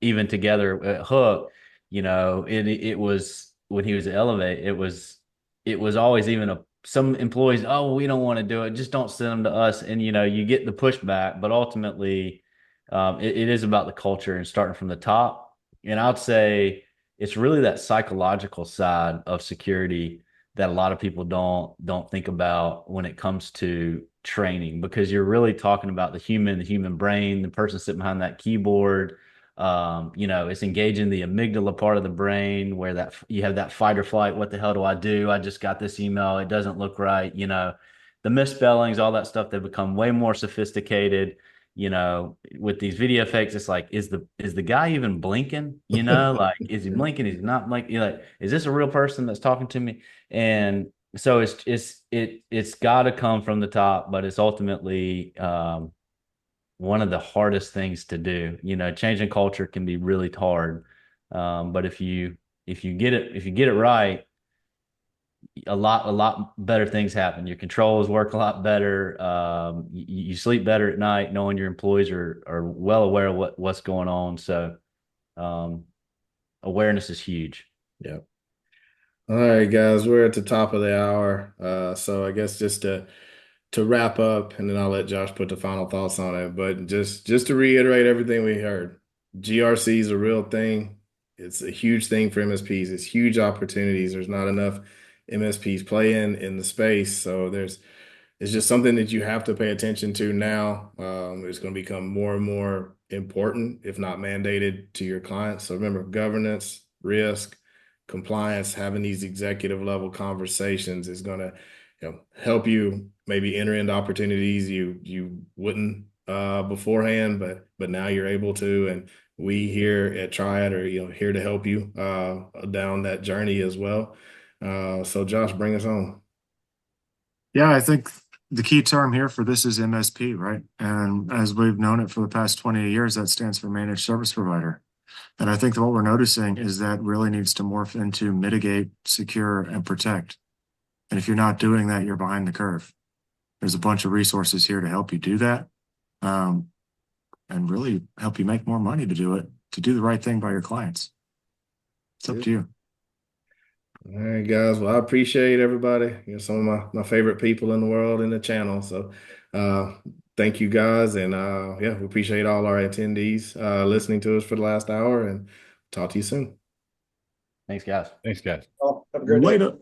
Speaker 4: even together at Hook, it was when he was at Elevate, it was always even some employees, oh, we don't want to do it. Just don't send them to us. And, you get the pushback, but ultimately it is about the culture and starting from the top. And I'd say it's really that psychological side of security that a lot of people don't think about when it comes to training, because you're really talking about the human brain, the person sitting behind that keyboard. It's engaging the amygdala part of the brain where that you have that fight or flight. What the hell do I do? I just got this email. It doesn't look right. The misspellings, all that stuff, they become way more sophisticated. with these video effects, it's like, is the guy even blinking? Like, is he blinking? Is he not blinking? Like, is this a real person that's talking to me? And so it's got to come from the top, but it's ultimately one of the hardest things to do. Changing culture can be really hard, but if you get it right, a lot better things happen. Your controls work a lot better. You sleep better at night, knowing your employees are well aware of what's going on. So awareness is huge.
Speaker 1: Yeah. All right, guys, we're at the top of the hour. So I guess just to wrap up, and then I'll let Josh put the final thoughts on it. But just to reiterate everything we heard, GRC is a real thing. It's a huge thing for MSPs. It's huge opportunities. There's not enough MSPs playing in the space, so it's just something that you have to pay attention to now. It's going to become more and more important, if not mandated, to your clients. So remember, governance, risk, compliance, having these executive level conversations is going to help you maybe enter into opportunities you wouldn't beforehand, but now you're able to. And we here at Triad are here to help you down that journey as well. So Josh, bring us home.
Speaker 2: Yeah, I think the key term here for this is MSP, right? And as we've known it for the past 20 years, that stands for managed service provider. And I think that what we're noticing is that really needs to morph into mitigate, secure, and protect. And if you're not doing that, you're behind the curve. There's a bunch of resources here to help you do that, and really help you make more money to do it, to do the right thing by your clients. It's up to you.
Speaker 1: All right, guys. Well, I appreciate everybody. Some of my favorite people in the world in the channel. So thank you guys. And yeah, we appreciate all our attendees listening to us for the last hour, and talk to you soon.
Speaker 4: Thanks, guys.
Speaker 3: Thanks, guys.
Speaker 5: Well, have a great day.
Speaker 2: Later.